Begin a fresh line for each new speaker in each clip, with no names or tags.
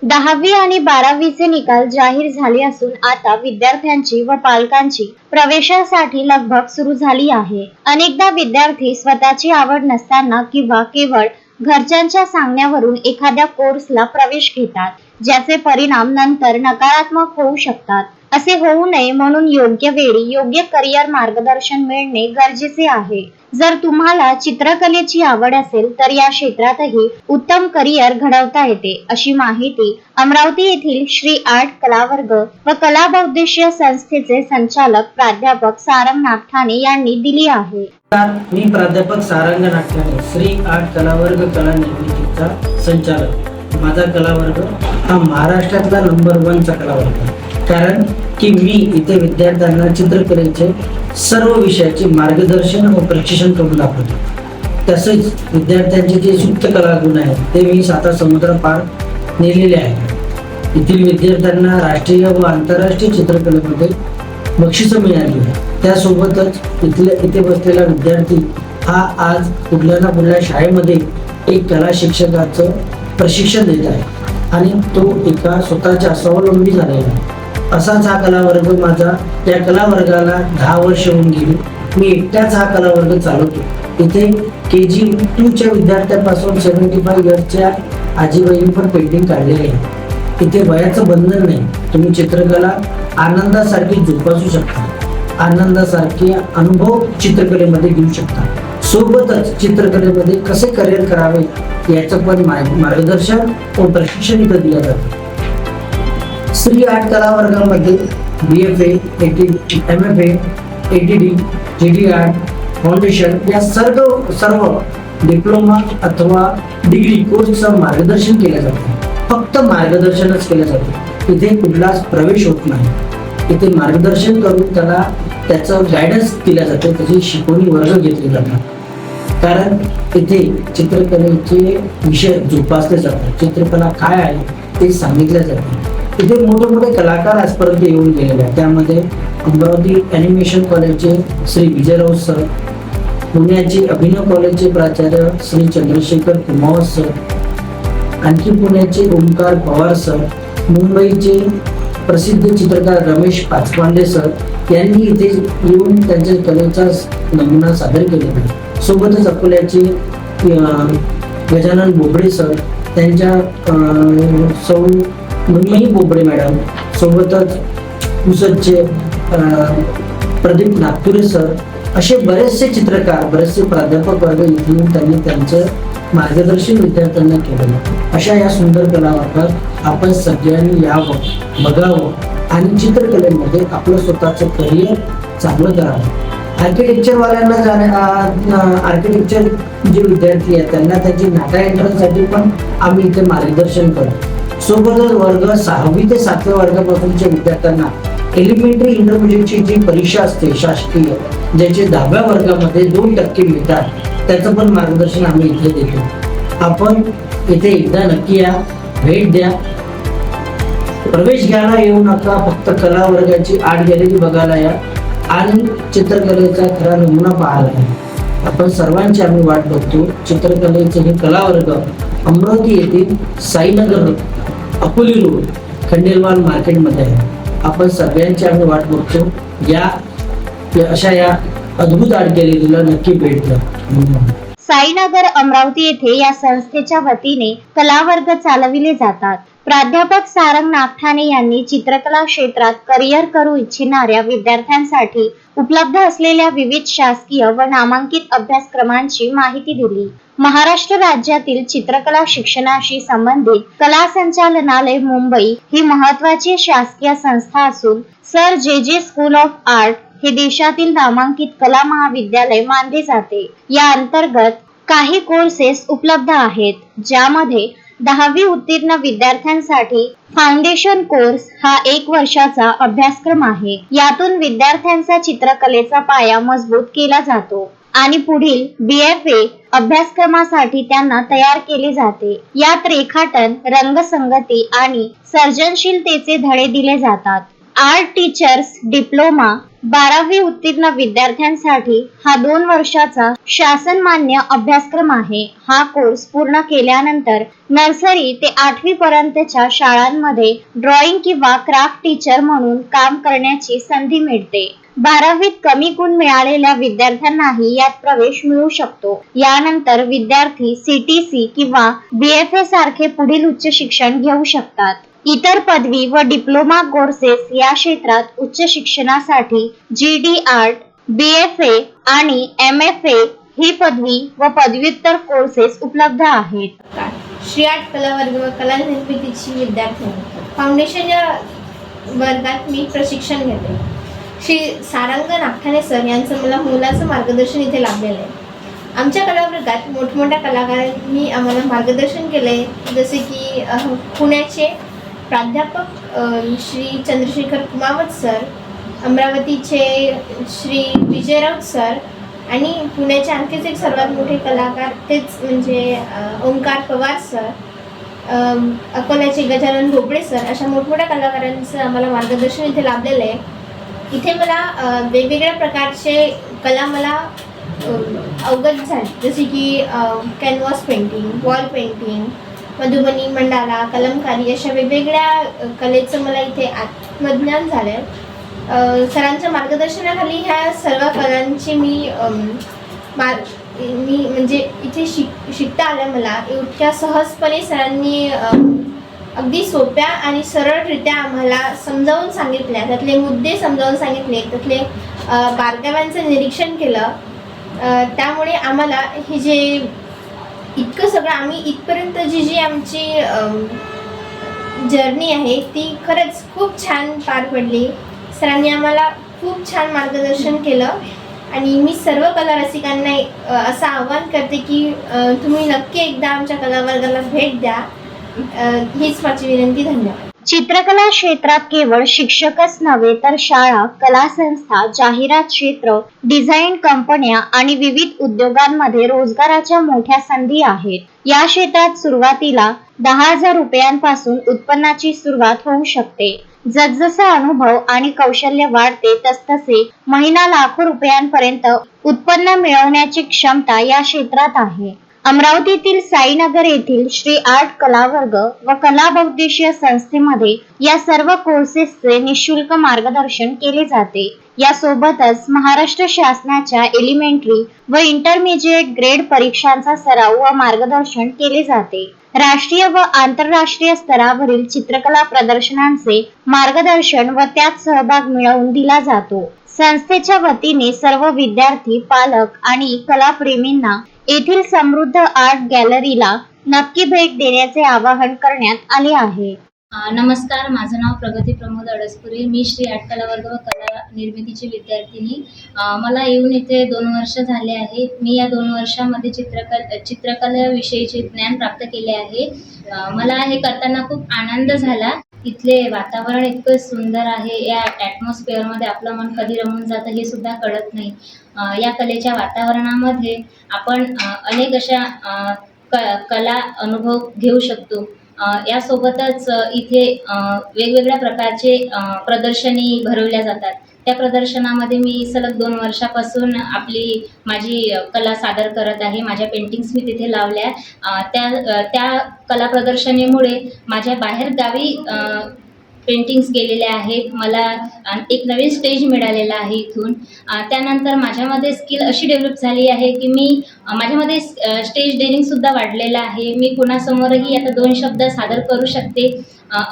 10वी आणि 12वीचे निकाल जाहीर झाले असून आता विद्यार्थ्यांची व पालकांची प्रवेशासाठी लगबग सुरू झाली आहे। अनेकदा विद्यार्थी स्वतःची आवड नसताना किंवा केवळ घरच्यांच्या सांगण्यावरून एखाद्या कोर्सला प्रवेश घेतात, ज्याचे परिणाम नंतर नकारात्मक होऊ शकतात। असे होऊ नये म्हणून योग्य वेळी योग्य करिअर मार्गदर्शन मिळणे गरजेचे आहे। जर तुम्हाला चित्रकलेची आवड असेल तर या क्षेत्रातही उत्तम करिअर घडवता येते, अशी माहिती अमरावती येथील श्री आर्ट कलावर्ग व कला बहुउद्देशीय संस्थेचे संचालक प्राध्यापक सारंग नागठाणे यांनी दिली आहे।
मी प्राध्यापक सारंग नागठाणे, श्री आर्ट कलावर्ग कला निर्मितीचा संचालक। माझा कलावर्ग हा महाराष्ट्रातला नंबर 1 चा कलावर्ग, कारण की मी इथे विद्यार्थ्यांना चित्रकलेचे सर्व विषयाचे मार्गदर्शन व प्रशिक्षण करून दाखवतो। तसेच विद्यार्थ्यांचे जे सुप्त कलागुण आहेत ते मी 7 समुद्र पार नेलेले आहेत। येथील विद्यार्थ्यांना राष्ट्रीय व आंतरराष्ट्रीय चित्रकलेमध्ये बक्षिसं मिळाली आहे। त्यासोबतच इथे बसलेला विद्यार्थी हा आज कुठल्या ना कुठल्या शाळेमध्ये एक कला शिक्षकाचं प्रशिक्षण देत आहे आणि तो एका स्वतःच्या स्वावलंबी झालेला आहे। असाच हा कलावर्ग माझा, त्या कलावर्गाला 10 वर्ष होऊन गेली। मी एकटाच हा कलावर्ग चालवतो। इथे KG 2 च्या विद्यार्थ्यांपासून 75 इयर्सच्या आजीबाईंनी पण पेंटिंग काढलेली आहे। इथे वयाचं बंधन नाही, तुम्ही चित्रकला आनंदासारखी जोपासू शकता, आनंदासारखे अनुभव चित्रकलेमध्ये घेऊ शकता। सोबतच चित्रकलेमध्ये कसे करिअर करावे याचं पण मार्गदर्शन व प्रशिक्षण इथं दिलं जातं। श्री आर्ट कलावर्गामध्ये BFA, MFA, ATD, GD art, foundation या सर्व डिप्लोमा अथवा डिग्री कोर्सचं मार्गदर्शन केलं जातं। फक्त मार्गदर्शनच केलं जातं, इथे कुठलाच प्रवेश होत नाही। इथे मार्गदर्शन करून त्याचं गायडन्स दिलं जातं, त्याची शिकवणी वर्ग घेतले जातात। कारण इथे चित्रकलेचे विषय जोपासले जातात, चित्रकला काय आहे ते सांगितलं जातं। इथे मोठे कलाकार आजपर्यंत येऊन गेलेले आहेत। त्यामध्ये अमरावती ॲनिमेशन कॉलेजचे श्री विजयराव सर, पुण्याचे अभिनव कॉलेजचे प्राचार्य श्री चंद्रशेखर कुमावत सर, आणखी पुण्याचे ओमकार पवार सर, मुंबईचे प्रसिद्ध चित्रकार रमेश पाचपांडे सर यांनी इथे येऊन त्यांच्या कलेचा नमुना सादर केलेला आहे। सोबतच अकोल्याचे गजानन बोबडे सर, त्यांच्या सौ मही बोबडे मॅडम, सोबतच पुसदचे प्रदीप नागपुरे सर, असे बरेचसे चित्रकार, बरेचसे प्राध्यापक वर्ग इथून त्यांनी त्यांचं मार्गदर्शन विद्यार्थ्यांना केलेलं। अशा या सुंदर कलावर्गात आपण सगळ्यांनी यावं, बघावं आणि चित्रकलेमध्ये आपलं स्वतःचं करिअर चांगलं करावं। आर्किटेक्चर जे विद्यार्थी आहेत त्यांना त्यांची नाटा एंट्रन्ससाठी पण आम्ही इथे मार्गदर्शन करतो। सोबतच वर्ग 6वी ते 7व्या वर्गापासूनच्या विद्यार्थ्यांना एलिमेंटरी इंटरमिजिएटची जी परीक्षा असते शासकीय, ज्याचे 10व्या वर्गामध्ये 2% मिळतात, त्याचं पण मार्गदर्शन आम्ही इथे देतो। आपण इथे एकदा नक्की या, भेट द्या, प्रवेश घ्यायला येऊ नका, फक्त कला वर्गाची आर्ट गॅलरी बघायला या आणि चित्रकलेचा खरा नमुना पाहायला या। आपण सर्वांची आम्ही वाट बघतो। चित्रकलेचे हे कलावर्ग अमरावती येथील साईनगर अकोली रोड खंडेलवाल मार्केटमध्ये आहे। आपण सगळ्यांची आम्ही वाट बघतो। अशा या अद्भुत आर्ट गॅलरीला नक्की भेट द्या।
साईनगर अमरावती येथे या संस्थेच्या वतीने कलावर्ग चालविले जातात। प्राध्यापक सारंग नागठाणे यांनी चित्रकला क्षेत्रात करिअर करू इच्छिणाऱ्या विद्यार्थ्यांसाठी उपलब्ध असलेल्या विविध शासकीय व नामांकित अभ्यासक्रमांची माहिती दिली। महाराष्ट्र राज्यातील चित्रकला शिक्षणाशी संबंधित कला संचालनालय मुंबई ही महत्त्वाची शासकीय संस्था असून सर जे स्कूल ऑफ आर्ट हे देशातील नामांकित कला महाविद्यालय मानले जाते। या अंतर्गत काही कोर्सेस उपलब्ध आहेत, ज्यामध्ये 10वी उत्तीर्ण विद्यार्थ्यांसाठी फाउंडेशन कोर्स हा 1 वर्षाचा अभ्यासक्रम आहे। यातून विद्यार्थ्यांचा चित्रकलेचा पाया मजबूत केला जातो आणि पुढील BFA अभ्यासक्रमासाठी त्यांना तयार केले जाते। यात रेखाटन, रंगसंगती आणि सर्जनशीलतेचे धडे दिले जातात। आर्ट टीचर्स डिप्लोमा 12वी उत्तीर्ण विद्यार्थ्यांसाठी हा 2 वर्षाचा शासनमान्य अभ्यासक्रम आहे. हा कोर्स पूर्ण केल्यानंतर नर्सरी ते 8वी पर्यंतच्या शाळांमध्ये ड्रॉइंग किंवा क्राफ्ट टीचर म्हणून काम करण्याची संधी मिळते. 12वीत कमी गुण मिळालेल्या विद्यार्थ्यांनाही यात प्रवेश मिळू शकतो. यानंतर विद्यार्थी CTC किंवा BFA सारखे पुढील उच्च शिक्षण घेऊ शकतात. इतर पदवी व डिप्लोमा कोर्सेस या क्षेत्रात उच्च शिक्षणासाठी GD आर्ट, BFA आणि MFA ही पदवी व पदव्युत्तर कोर्सेस उपलब्ध आहेत.
श्री आर्ट कला वर्ग व कला निर्मितीची विद्यार्थिनी फाउंडेशन या वर्गात मी प्रशिक्षण घेते. श्री सारंग नागठाणे सर यांचं मला मोलाचं मार्गदर्शन इथे लाभलेलं आहे. आमच्या कला वर्गात मोठमोठ्या कलाकारांनी आम्हाला मार्गदर्शन केलं आहे, जसे की पुण्याचे प्राध्यापक श्री चंद्रशेखर कुमावत सर, अमरावतीचे श्री विजय राऊत सर आणि पुण्याचे आणखीच एक सर्वात मोठे कलाकार तेच म्हणजे ओंकार पवार सर, अकोल्याचे गजानन भोपळे सर, अशा मोठमोठ्या कलाकारांचं आम्हाला मार्गदर्शन इथे लाभलेलं आहे. इथे मला वेगवेगळ्या प्रकारचे कला मला अवगत झाली, जसे की canvas painting, wall painting, Madhubani, mandala, Kalamkari अशा वेगवेगळ्या कलेचं मला इथे आत्मज्ञान झालं. सरांच्या मार्गदर्शनाखाली ह्या सर्व कलांची मी म्हणजे इथे शिकता आल्या मला. इतक्या सहजपणे सरांनी अगदी सोप्या आणि सरळरित्या आम्हाला समजावून सांगितल्या, त्यातले मुद्दे समजावून सांगितले, त्यातले बारकाव्यांचं निरीक्षण केलं. त्यामुळे आम्हाला हे जे इतकं सगळं आम्ही इथपर्यंत जी आमची जर्नी आहे ती खरंच खूप छान पार पडली. सरांनी आम्हाला खूप छान मार्गदर्शन केलं आणि मी सर्व कला रसिकांना असं आवाहन करते की तुम्ही नक्की एकदा आमच्या कला वर्गाला भेट द्या. हीच माझी विनंती. धन्यवाद.
चित्रकला क्षेत्रात केवळ शिक्षकच नव्हे तर शाळा, कला संस्था, जाहिरात क्षेत्र, डिझाईन कंपन्या आणि विविध उद्योगांमध्ये रोजगाराच्या मोठ्या संधी आहेत. या क्षेत्रात सुरुवातीला 10,000 रुपयांपासून उत्पन्नाची सुरुवात होऊ शकते. जसजसा अनुभव आणि कौशल्य वाढते तसतसे महिना लाखो रुपयांपर्यंत उत्पन्न मिळवण्याची क्षमता या क्षेत्रात आहे. अमरावतीतील साईनगर येथील श्री आर्ट कला वर्ग व कला बहुउद्देशीय संस्थेमध्ये या सर्व कोर्सेसचे निशुल्क मार्गदर्शन केले जाते. यासोबतच महाराष्ट्र शासनाच्या एलिमेंटरी व इंटरमिजिएट ग्रेड परीक्षांचा सराव व मार्गदर्शन केले जाते. राष्ट्रीय व आंतरराष्ट्रीय स्तरावरील चित्रकला प्रदर्शनांचे मार्गदर्शन व त्यात सहभाग मिळवून दिला जातो. संस्थेच्या वतीने सर्व विद्यार्थी, पालक आणि कलाप्रेमींना येथील समृद्ध आर्ट गॅलरीला नक्की भेट देण्याचे आवाहन करण्यात आले आहे.
नमस्कार, माझं नाव प्रगती प्रमोद अडसपुरे. मी श्री आर्ट कला वर्ग व कला निर्मितीची विद्यार्थिनी. मला येऊन इथे 2 वर्ष झाले आहे. मी या 2 वर्षामध्ये चित्रकलेविषयीचे ज्ञान प्राप्त केले आहे. मला हे करताना खूप आनंद झाला. इथले वातावरण इतकं सुंदर आहे. या ॲटमॉस्फिअरमध्ये आपलं मन कधी रमून जातं हे सुद्धा कळत नाही. या कलेच्या वातावरणामध्ये आपण अनेक अशा कला अनुभव घेऊ शकतो. यासोबतच इथे वेगवेगळ्या प्रकारचे प्रदर्शनी भरवल्या जातात. त्या प्रदर्शनामध्ये मी सलग 2 वर्षापासून माझी कला सादर करत आहे. माझ्या पेंटिंग्स मी तिथे लावल्या. त्या कला प्रदर्शनीमुळे माझ्या बाहेरगावी पेंटिंग्स गेलेल्या आहेत. मला एक नवीन स्टेज मिळालेला आहे इथून. त्यानंतर माझ्यामध्ये स्किल अशी डेव्हलप झाली आहे की माझ्यामध्ये स्टेज डेअरिंगसुद्धा वाढलेलं आहे. मी कुणासमोरही आता 2 शब्द सादर करू शकते.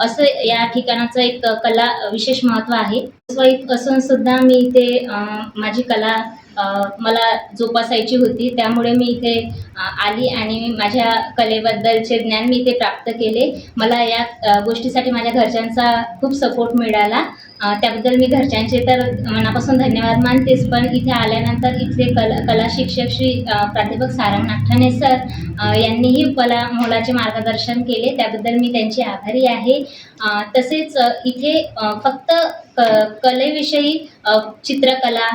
असं या ठिकाणाचं एक कला विशेष महत्त्व आहे. स्वाईप असून सुद्धा मी इथे माझी कला मला जोपासायची होती, त्यामुळे मी इथे आली आणि माझ्या कलेबद्दलचे ज्ञान मी इथे प्राप्त केले. मला या गोष्टीसाठी माझ्या घरच्यांचा खूप सपोर्ट मिळाला. त्याबद्दल मी घरच्यांचे तर मनापासून धन्यवाद मानतेच, पण इथे आल्यानंतर इथले कला शिक्षक श्री प्राध्यापक सारंग नागठाणे सर यांनीही मला मोलाचे मार्गदर्शन केले. त्याबद्दल मी त्यांची आभारी आहे. तसेच इथे फक्त कलेविषयी चित्रकला,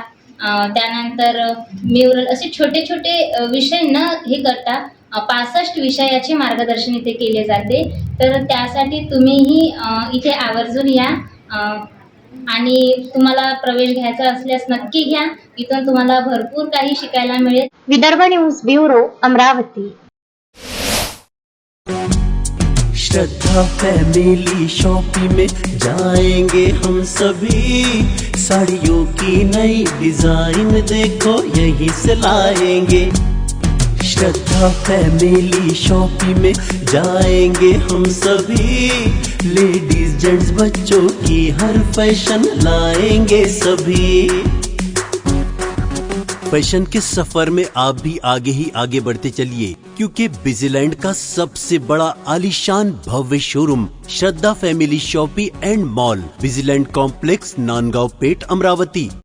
त्यानंतर म्युरल असे छोटे छोटे विषय न हे करता 65 विषयाचे मार्गदर्शन इथे केले जाते. तर त्यासाठी तुम्हीही इथे आवर्जून या. आणि तुम्हाला प्रवेश घ्यायचा असल्यास नक्की घ्या. इथून तुम्हाला भरपूर काही शिकायला मिळेल.
Vidarbha news bureau Amravati.
Shraddha family shopping में जाएंगे हम सभी, साड़ियों की नई डिजाइन देखो यहीं से लाएंगे। श्रद्धा फैमिली शॉपिंग में जाएंगे हम सभी, लेडीज जेंट्स बच्चों की हर फैशन लाएंगे सभी। फैशन के सफर में आप भी आगे ही आगे बढ़ते चलिए, क्योंकि बिजीलैंड का सबसे बड़ा आलीशान भव्य showroom Shraddha family shopping and mall, Busyland complex, Nandgaon Peth, Amravati.